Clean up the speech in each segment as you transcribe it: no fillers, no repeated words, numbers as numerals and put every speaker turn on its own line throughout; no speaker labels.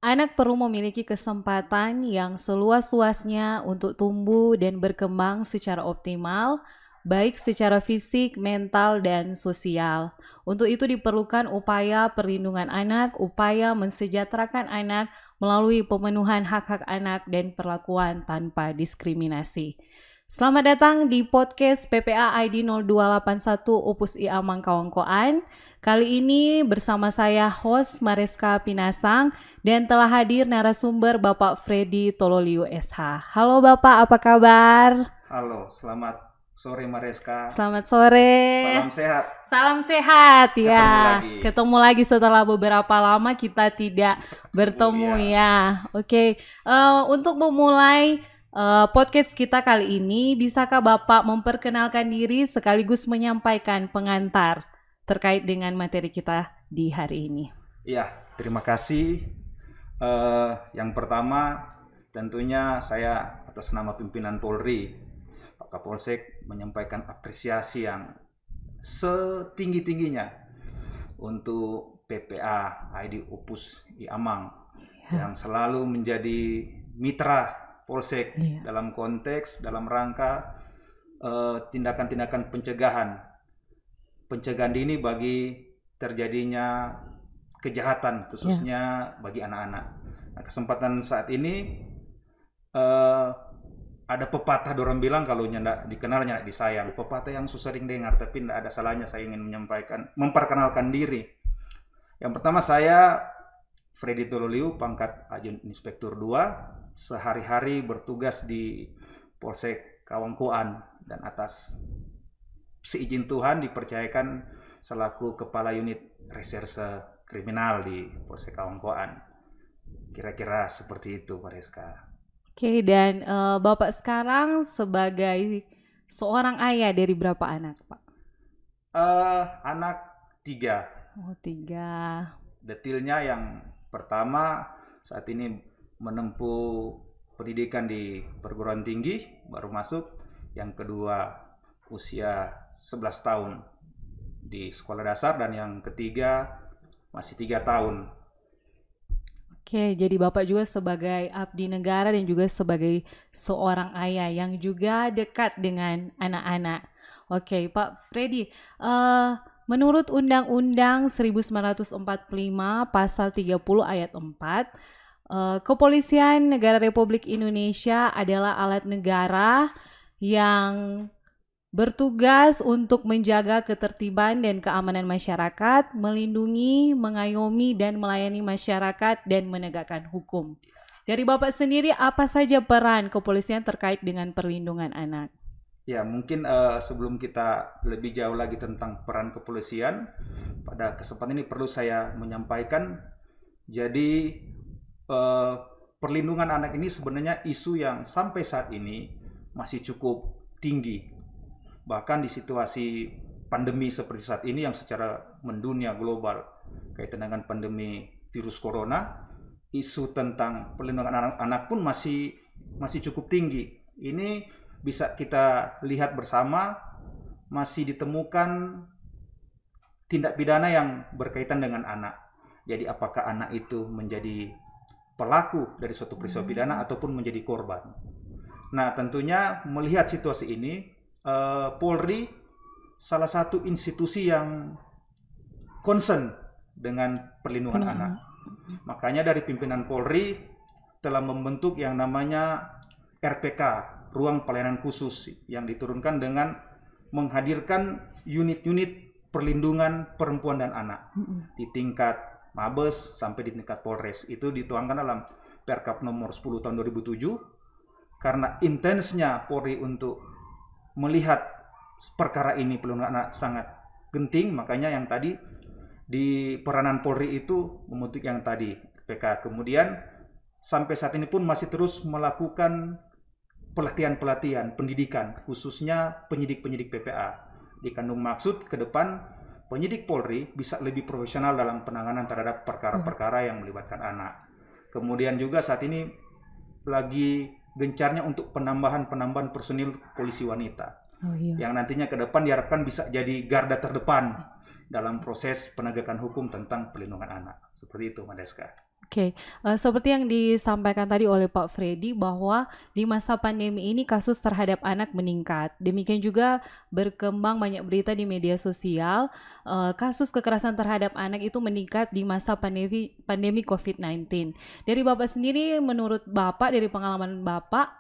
Anak perlu memiliki kesempatan yang seluas-luasnya untuk tumbuh dan berkembang secara optimal, baik secara fisik, mental, dan sosial. Untuk itu diperlukan upaya perlindungan anak, upaya mensejahterakan anak melalui pemenuhan hak-hak anak dan perlakuan tanpa diskriminasi. Selamat datang di podcast PPA ID 0281 Opus IA Mangkawangkoan. Kali ini bersama saya host Mareska Pinasang dan telah hadir narasumber Bapak Freddy Tololiu SH. Halo Bapak, apa kabar?
Halo, selamat sore Mareska.
Selamat sore.
Salam sehat.
Salam sehat ya.
Ketemu
lagi setelah beberapa lama kita tidak bertemu ya. Oke. Untuk memulai podcast kita kali ini, bisakah Bapak memperkenalkan diri sekaligus menyampaikan pengantar terkait dengan materi kita di hari ini?
Iya, terima kasih. Yang pertama, tentunya saya atas nama pimpinan Polri, Pak Kapolsek, menyampaikan apresiasi yang setinggi-tingginya untuk PPA ID Opus Iamang yang selalu menjadi mitra Polsek dalam konteks, dalam rangka tindakan-tindakan pencegahan dini bagi terjadinya kejahatan khususnya bagi anak-anak. Nah, kesempatan saat ini ada pepatah dorang bilang kalau nyandak dikenal nyandak disayang. Pepatah yang susah dengar tapi tidak ada salahnya saya ingin memperkenalkan diri. Yang pertama, saya Freddy Tololiu, pangkat Ajun Inspektur 2, sehari-hari bertugas di Polsek Kawangkoan dan atas seizin Tuhan dipercayakan selaku Kepala Unit Reserse Kriminal di Polsek Kawangkoan. Kira-kira seperti itu, Pak Reska.
Oke, dan Bapak sekarang sebagai seorang ayah dari berapa anak, Pak?
Anak 3.
Oh, 3.
Detailnya yang pertama saat ini menempuh pendidikan di perguruan tinggi, baru masuk. Yang kedua usia 11 tahun di sekolah dasar, dan yang ketiga masih 3 tahun.
Oke, jadi Bapak juga sebagai abdi negara dan juga sebagai seorang ayah yang juga dekat dengan anak-anak. Oke, Pak Freddy, menurut Undang-Undang 1945 Pasal 30 Ayat 4, Kepolisian Negara Republik Indonesia adalah alat negara yang bertugas untuk menjaga ketertiban dan keamanan masyarakat, melindungi, mengayomi, dan melayani masyarakat, dan menegakkan hukum. Dari Bapak sendiri, apa saja peran kepolisian terkait dengan perlindungan anak?
Ya, mungkin sebelum kita lebih jauh lagi tentang peran kepolisian, pada kesempatan ini perlu saya menyampaikan, jadi perlindungan anak ini sebenarnya isu yang sampai saat ini masih cukup tinggi. Bahkan di situasi pandemi seperti saat ini yang secara mendunia global kaitan dengan pandemi virus corona, isu tentang perlindungan anak-anak pun masih cukup tinggi. Ini bisa kita lihat bersama, masih ditemukan tindak pidana yang berkaitan dengan anak. Jadi apakah anak itu menjadi pelaku dari suatu peristiwa pidana ataupun menjadi korban. Nah, tentunya melihat situasi ini, Polri salah satu institusi yang concern dengan perlindungan anak. Makanya dari pimpinan Polri telah membentuk yang namanya RPK, Ruang Pelayanan Khusus, yang diturunkan dengan menghadirkan unit-unit perlindungan perempuan dan anak di tingkat Mabes sampai di tingkat Polres. Itu dituangkan dalam Perkap nomor 10 tahun 2007. Karena intensnya Polri untuk melihat perkara ini perlindungan anak sangat genting, makanya yang tadi di peranan Polri itu membentuk yang tadi PK. Kemudian sampai saat ini pun masih terus melakukan pelatihan pendidikan, khususnya penyidik-penyidik PPA. Dikandung maksud ke depan penyidik Polri bisa lebih profesional dalam penanganan terhadap perkara-perkara yang melibatkan anak. Kemudian juga saat ini lagi gencarnya untuk penambahan personil polisi wanita, yang nantinya ke depan diharapkan bisa jadi garda terdepan dalam proses penegakan hukum tentang perlindungan anak. Seperti itu, Madeska.
Oke, seperti yang disampaikan tadi oleh Pak Freddy bahwa di masa pandemi ini kasus terhadap anak meningkat. Demikian juga berkembang banyak berita di media sosial, kasus kekerasan terhadap anak itu meningkat di masa pandemi COVID-19. Dari Bapak sendiri, menurut Bapak, dari pengalaman Bapak,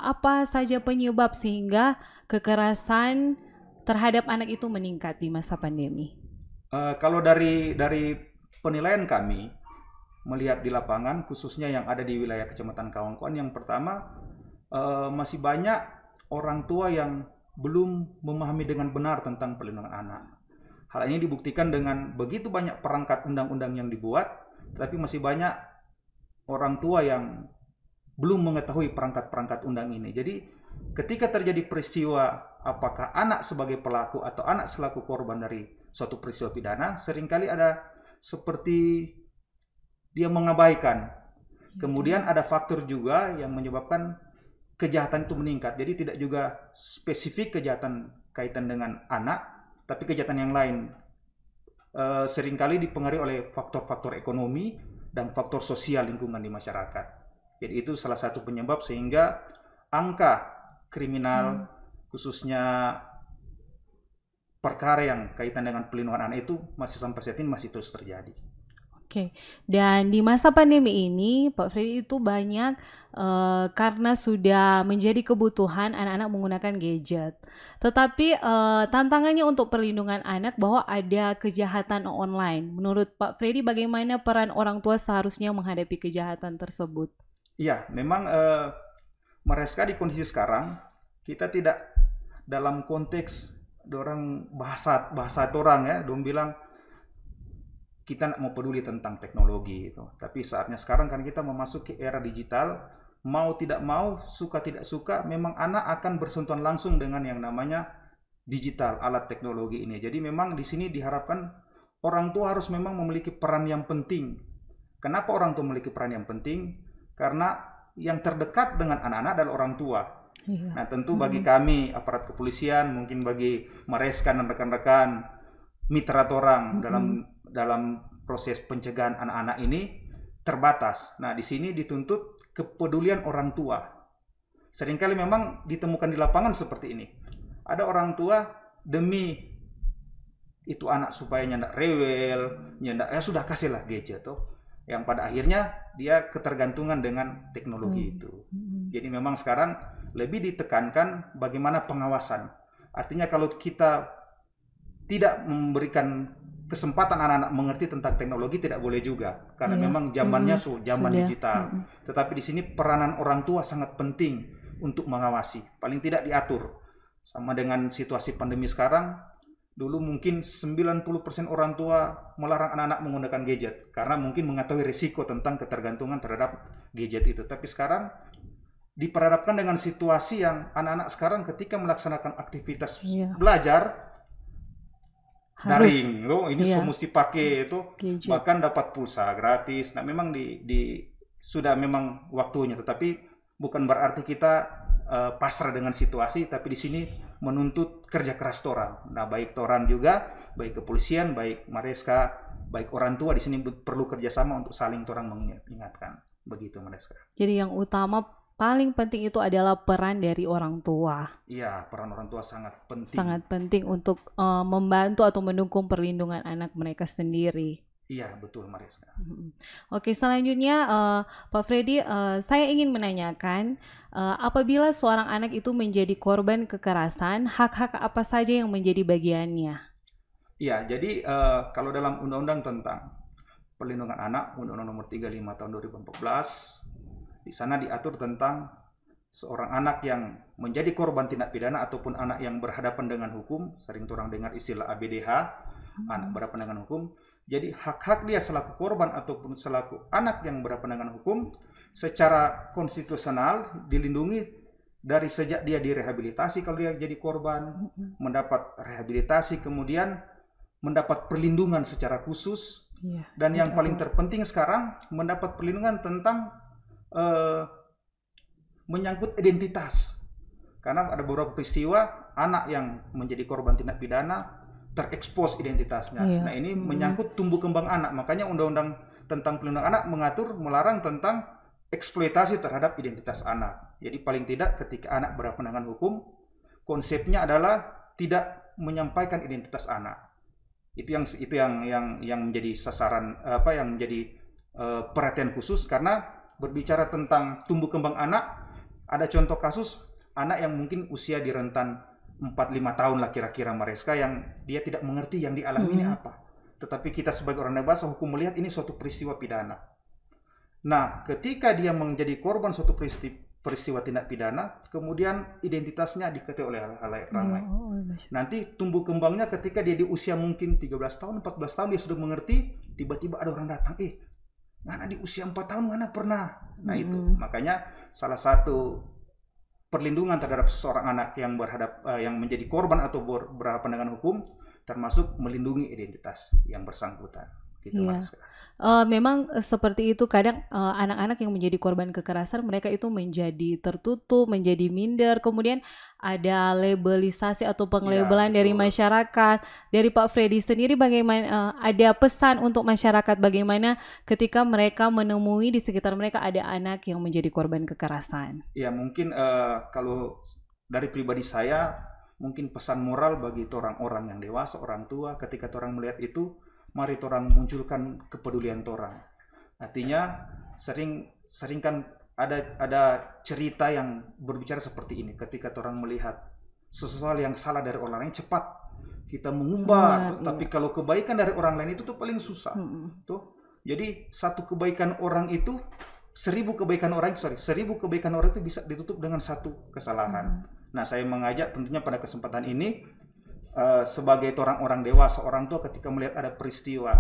apa saja penyebab sehingga kekerasan terhadap anak itu meningkat di masa pandemi?
Kalau dari penilaian kami, melihat di lapangan, khususnya yang ada di wilayah Kecamatan Kawangkoan, yang pertama masih banyak orang tua yang belum memahami dengan benar tentang perlindungan anak. Hal ini dibuktikan dengan begitu banyak perangkat undang-undang yang dibuat, tapi masih banyak orang tua yang belum mengetahui perangkat-perangkat undang ini. Jadi ketika terjadi peristiwa, apakah anak sebagai pelaku atau anak selaku korban dari suatu peristiwa pidana, seringkali ada seperti dia mengabaikan. Kemudian ada faktor juga yang menyebabkan kejahatan itu meningkat. Jadi tidak juga spesifik kejahatan kaitan dengan anak, tapi kejahatan yang lain. Seringkali dipengaruhi oleh faktor-faktor ekonomi dan faktor sosial lingkungan di masyarakat. Jadi itu salah satu penyebab sehingga angka kriminal, khususnya perkara yang kaitan dengan perlindungan anak itu masih sampai saat ini masih terus terjadi.
Oke, dan di masa pandemi ini, Pak Freddy, itu banyak karena sudah menjadi kebutuhan anak-anak menggunakan gadget. Tetapi tantangannya untuk perlindungan anak bahwa ada kejahatan online. Menurut Pak Freddy, bagaimana peran orang tua seharusnya menghadapi kejahatan tersebut?
Iya, memang Mareska di kondisi sekarang kita tidak dalam konteks orang bahasa orang ya, dong bilang kita tidak mau peduli tentang teknologi itu. Tapi saatnya sekarang kan kita memasuki era digital, mau tidak mau, suka tidak suka, memang anak akan bersentuhan langsung dengan yang namanya digital, alat teknologi ini. Jadi memang di sini diharapkan orang tua harus memang memiliki peran yang penting. Kenapa orang tua memiliki peran yang penting? Karena yang terdekat dengan anak-anak adalah orang tua. Iya. Nah tentu bagi kami, aparat kepolisian, mungkin bagi Mareska dan rekan-rekan, mitra orang dalam proses pencegahan anak-anak ini terbatas. Nah, di sini dituntut kepedulian orang tua. Seringkali memang ditemukan di lapangan seperti ini. Ada orang tua demi itu anak supaya nyandak rewel, nyandak sudah kasihlah gadget tuh. Yang pada akhirnya dia ketergantungan dengan teknologi itu. Jadi memang sekarang lebih ditekankan bagaimana pengawasan. Artinya kalau kita tidak memberikan kesempatan anak-anak mengerti tentang teknologi tidak boleh juga karena memang zamannya zaman digital. Tetapi di sini peranan orang tua sangat penting untuk mengawasi, paling tidak diatur. Sama dengan situasi pandemi sekarang, dulu mungkin 90% orang tua melarang anak-anak menggunakan gadget karena mungkin mengetahui risiko tentang ketergantungan terhadap gadget itu. Tapi sekarang diperhadapkan dengan situasi yang anak-anak sekarang ketika melaksanakan aktivitas belajar daring, ini mesti pakai itu, bahkan dapat pulsa gratis. Nah, memang sudah memang waktunya, tetapi bukan berarti kita pasrah dengan situasi, tapi di sini menuntut kerja keras orang. Nah, baik orang juga, baik kepolisian, baik Mareska, baik orang tua di sini perlu kerjasama untuk saling orang mengingatkan. Begitu, Mareska.
Jadi yang utama paling penting itu adalah peran dari orang tua.
Iya, peran orang tua sangat penting.
Sangat penting untuk membantu atau mendukung perlindungan anak mereka sendiri.
Iya, betul, Mareska.
Oke, selanjutnya Pak Freddy, saya ingin menanyakan, apabila seorang anak itu menjadi korban kekerasan, hak-hak apa saja yang menjadi bagiannya?
Iya, jadi kalau dalam undang-undang tentang perlindungan anak, Undang-Undang Nomor 35 Tahun 2014, di sana diatur tentang seorang anak yang menjadi korban tindak pidana ataupun anak yang berhadapan dengan hukum, sering orang dengar istilah ABDH, anak berhadapan dengan hukum. Jadi hak-hak dia selaku korban ataupun selaku anak yang berhadapan dengan hukum secara konstitusional dilindungi dari sejak dia direhabilitasi kalau dia jadi korban, mendapat rehabilitasi, kemudian mendapat perlindungan secara khusus, dan yang paling terpenting sekarang mendapat perlindungan tentang menyangkut identitas. Karena ada beberapa peristiwa anak yang menjadi korban tindak pidana terekspos identitasnya.
Iya.
Nah, ini menyangkut tumbuh kembang anak. Makanya Undang-Undang tentang Perlindungan Anak melarang tentang eksploitasi terhadap identitas anak. Jadi paling tidak ketika anak berhadapan dengan hukum, konsepnya adalah tidak menyampaikan identitas anak. Itu yang menjadi sasaran yang menjadi perhatian khusus, karena berbicara tentang tumbuh kembang anak, ada contoh kasus anak yang mungkin usia di rentan 4-5 tahun lah kira-kira Mariska, yang dia tidak mengerti yang dialami ini apa. Tetapi kita sebagai orang dewasa hukum melihat ini suatu peristiwa pidana. Nah, ketika dia menjadi korban suatu peristiwa tindak pidana, kemudian identitasnya diketahui oleh halayak ramai. Nanti tumbuh kembangnya ketika dia di usia mungkin 13 tahun, 14 tahun, dia sudah mengerti, tiba-tiba ada orang datang, Ngana di usia 4 tahun Ngana pernah. Nah itu, makanya salah satu perlindungan terhadap seseorang anak yang menjadi korban atau berhadapan dengan hukum, termasuk melindungi identitas yang bersangkutan. Gitu,
iya. Memang seperti itu, kadang anak-anak yang menjadi korban kekerasan, mereka itu menjadi tertutup, menjadi minder, kemudian ada labelisasi atau penglabelan dari masyarakat. Dari Pak Freddy sendiri, bagaimana ada pesan untuk masyarakat bagaimana ketika mereka menemui di sekitar mereka ada anak yang menjadi korban kekerasan?
Ya, mungkin kalau dari pribadi saya, mungkin pesan moral bagi orang-orang yang dewasa, orang tua, ketika orang melihat itu, mari orang munculkan kepedulian orang. Artinya sering kan ada cerita yang berbicara seperti ini. Ketika orang melihat sesuatu yang salah dari orang lain, cepat kita mengumbar. Tapi kalau kebaikan dari orang lain itu tuh paling susah. Tuh. Jadi satu kebaikan orang itu, 1000 kebaikan orang itu bisa ditutup dengan satu kesalahan. Nah, saya mengajak tentunya pada kesempatan ini, sebagai orang-orang dewasa, orang tua, ketika melihat ada peristiwa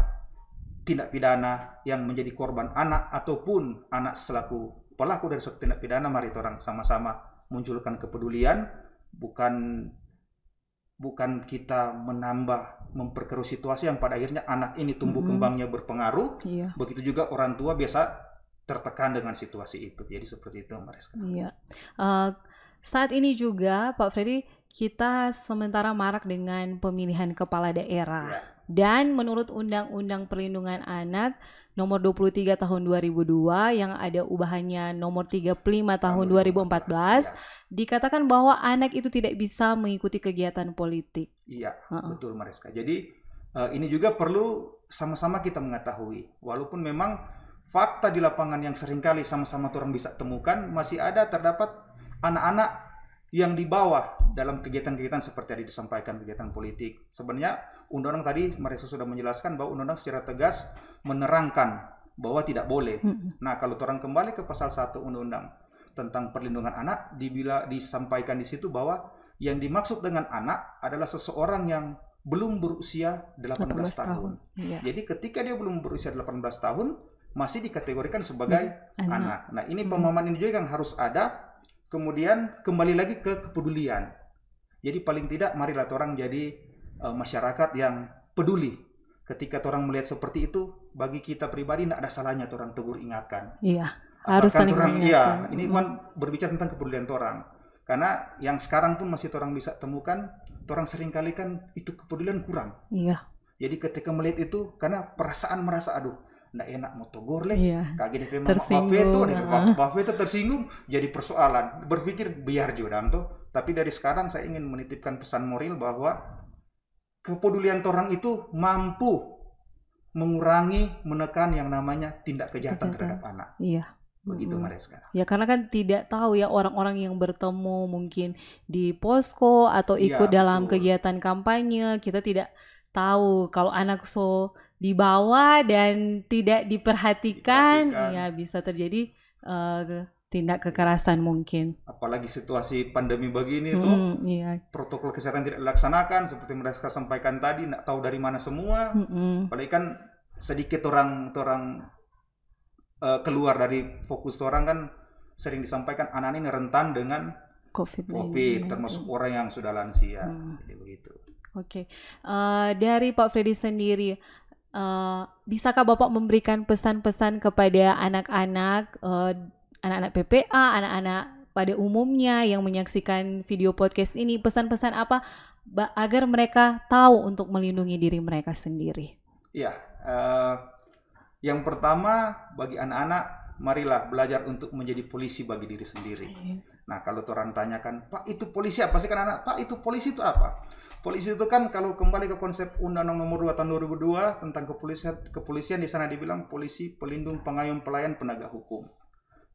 tindak pidana yang menjadi korban anak ataupun anak selaku pelaku dari suatu tindak pidana, mari orang sama-sama munculkan kepedulian, bukan kita memperkeruh situasi yang pada akhirnya anak ini tumbuh kembangnya berpengaruh. Begitu juga orang tua biasa tertekan dengan situasi itu. Jadi seperti itu, Mariska.
Iya. Saat ini juga Pak Freddy, kita sementara marak dengan pemilihan kepala daerah. Dan menurut Undang-Undang Perlindungan Anak nomor 23 tahun 2002 yang ada ubahannya nomor 35 tahun 2014, dikatakan bahwa anak itu tidak bisa mengikuti kegiatan politik.
Iya, betul Mariska. Jadi ini juga perlu sama-sama kita mengetahui, walaupun memang fakta di lapangan yang seringkali sama-sama orang bisa temukan, masih terdapat anak-anak yang di bawah dalam kegiatan-kegiatan seperti yang disampaikan, kegiatan politik. Sebenarnya undang-undang tadi Marisa sudah menjelaskan bahwa undang-undang secara tegas menerangkan bahwa tidak boleh. Nah, kalau orang kembali ke pasal 1 undang-undang tentang perlindungan anak, disampaikan di situ bahwa yang dimaksud dengan anak adalah seseorang yang belum berusia 18 tahun. Jadi ketika dia belum berusia 18 tahun, masih dikategorikan sebagai anak. Nah, ini pemahaman ini juga yang harus ada. Kemudian kembali lagi ke kepedulian. Jadi paling tidak marilah orang jadi masyarakat yang peduli. Ketika orang melihat seperti itu, bagi kita pribadi tidak ada salahnya orang tegur ingatkan.
Iya, harus saling mengingatkan.
Ini kan berbicara tentang kepedulian orang. Karena yang sekarang pun masih orang bisa temukan, orang seringkali kan itu kepedulian kurang.
Iya.
Jadi ketika melihat itu, karena perasaan merasa nggak enak mau togor kaget DP Bapak itu tersinggung, jadi persoalan. Berpikir biar juga tapi dari sekarang saya ingin menitipkan pesan moral bahwa kepedulian orang itu mampu mengurangi, menekan yang namanya tindak kejahatan terhadap anak.
Iya.
Begitu Mariska.
Ya, karena kan tidak tahu ya orang-orang yang bertemu mungkin di posko atau ikut dalam kegiatan kampanye, kita tidak tahu kalau anak dibawa dan tidak diperhatikan, ya bisa terjadi tindak kekerasan mungkin.
Apalagi situasi pandemi begini protokol kesehatan tidak dilaksanakan seperti mereka sampaikan tadi, nggak tahu dari mana semua. Apalagi kan sedikit orang keluar dari fokus orang kan sering disampaikan anak ini rentan dengan COVID, termasuk orang yang sudah lansia. Jadi begitu.
Oke. Dari Pak Freddy sendiri, bisakah Bapak memberikan pesan-pesan kepada anak-anak, anak-anak PPA, anak-anak pada umumnya yang menyaksikan video podcast ini, pesan-pesan apa agar mereka tahu untuk melindungi diri mereka sendiri?
Ya, yang pertama bagi anak-anak, marilah belajar untuk menjadi polisi bagi diri sendiri. Nah, kalau orang tanyakan, Pak itu polisi apa sih kan anak? Pak itu polisi itu apa? Polisi itu kan kalau kembali ke konsep Undang-Undang Nomor 2 Tahun 2002 tentang kepolisian di sana dibilang polisi, pelindung, pengayom, pelayan, penegak hukum.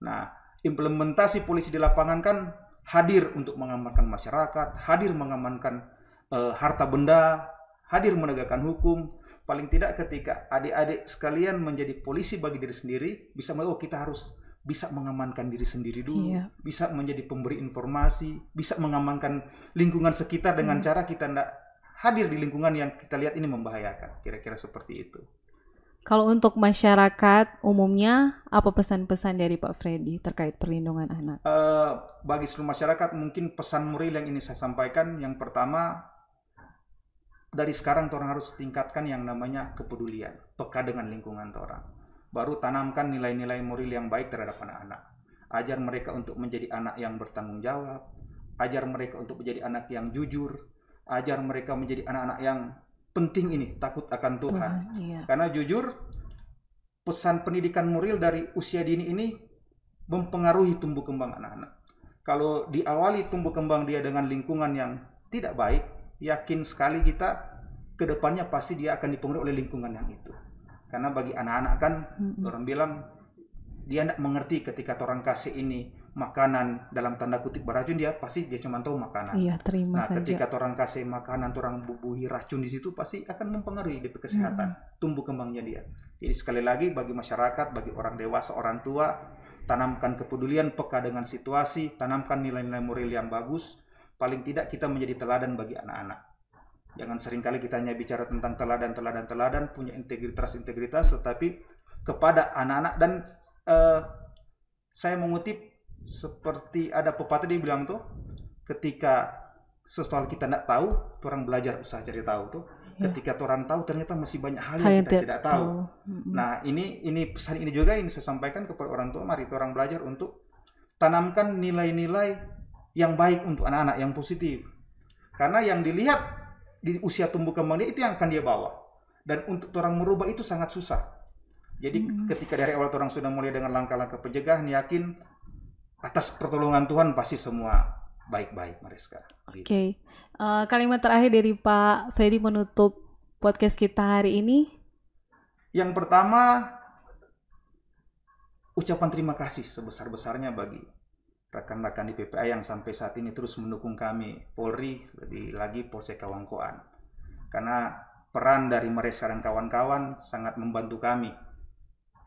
Nah, implementasi polisi di lapangan kan hadir untuk mengamankan masyarakat, hadir mengamankan harta benda, hadir menegakkan hukum. Paling tidak ketika adik-adik sekalian menjadi polisi bagi diri sendiri, bisa oh kita harus bisa mengamankan diri sendiri dulu, bisa menjadi pemberi informasi, bisa mengamankan lingkungan sekitar dengan cara kita tidak hadir di lingkungan yang kita lihat ini membahayakan. Kira-kira seperti itu.
Kalau untuk masyarakat umumnya, apa pesan-pesan dari Pak Freddy terkait perlindungan anak?
Bagi seluruh masyarakat mungkin pesan moral yang ini saya sampaikan, yang pertama, dari sekarang orang harus tingkatkan yang namanya kepedulian, peka dengan lingkungan orang. Baru tanamkan nilai-nilai moral yang baik terhadap anak-anak. Ajar mereka untuk menjadi anak yang bertanggung jawab, ajar mereka untuk menjadi anak yang jujur, ajar mereka menjadi anak-anak yang penting ini, takut akan Tuhan. Karena jujur, pesan pendidikan moral dari usia dini ini mempengaruhi tumbuh kembang anak-anak. Kalau diawali tumbuh kembang dia dengan lingkungan yang tidak baik, yakin sekali kita ke depannya pasti dia akan dipengaruhi oleh lingkungan yang itu. Karena bagi anak-anak kan orang bilang dia tidak mengerti ketika orang kasih ini makanan dalam tanda kutip beracun, dia cuma tahu makanan.
Iya, terima
nah,
saja.
Ketika orang kasih makanan, orang bubuhi racun di situ pasti akan mempengaruhi dia kesehatan, tumbuh kembangnya dia. Jadi sekali lagi bagi masyarakat, bagi orang dewasa, orang tua, tanamkan kepedulian, peka dengan situasi, tanamkan nilai-nilai moral yang bagus. Paling tidak kita menjadi teladan bagi anak-anak. Jangan seringkali kita hanya bicara tentang teladan, punya integritas, tetapi kepada anak-anak. Dan saya mengutip seperti ada pepatah dia bilang tuh, ketika sesuatu kita tidak tahu, orang belajar usaha cari tahu tuh. Ketika orang tahu ternyata masih banyak hal yang kita tidak tahu. Nah, ini pesan ini juga ini saya sampaikan kepada orang tua, mari orang belajar untuk tanamkan nilai-nilai yang baik untuk anak-anak, yang positif. Karena yang dilihat di usia tumbuh kembang dia itu yang akan dia bawa. Dan untuk orang merubah itu sangat susah. Jadi ketika dari awal orang sudah mulai dengan langkah-langkah pencegahan, yakin atas pertolongan Tuhan pasti semua baik-baik, Mariska.
Oke. Kalimat terakhir dari Pak Freddy menutup podcast kita hari ini.
Yang pertama, ucapan terima kasih sebesar-besarnya bagi rekan-rekan di PPA yang sampai saat ini terus mendukung kami, Polri, lebih lagi Polsek Kawangkoan. Karena peran dari mereka dan kawan-kawan sangat membantu kami.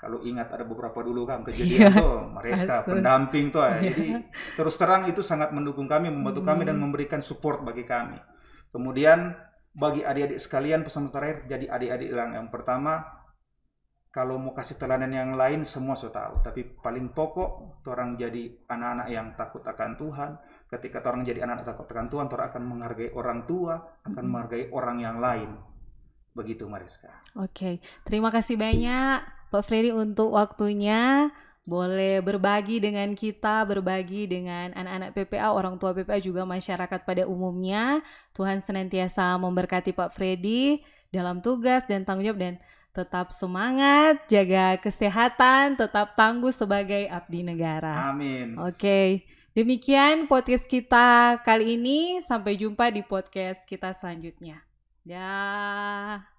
Kalau ingat ada beberapa dulu kan kejadian tuh, mereka pendamping tuh. Jadi terus terang itu sangat mendukung kami, membantu kami dan memberikan support bagi kami. Kemudian bagi adik-adik sekalian pesan terakhir, jadi adik-adik yang pertama, kalau mau kasih teladan yang lain semua sudah tahu, tapi paling pokok orang jadi anak-anak yang takut akan Tuhan. Ketika orang jadi anak takut akan Tuhan, orang akan menghargai orang tua, akan menghargai orang yang lain. Begitu, Mariska.
Oke, terima kasih banyak Pak Freddy untuk waktunya. Boleh berbagi dengan kita, berbagi dengan anak-anak PPA, orang tua PPA, juga masyarakat pada umumnya. Tuhan senantiasa memberkati Pak Freddy dalam tugas dan tanggung jawab, dan tetap semangat, jaga kesehatan, tetap tangguh sebagai abdi negara.
Amin.
Oke, demikian podcast kita kali ini. Sampai jumpa di podcast kita selanjutnya. Dah.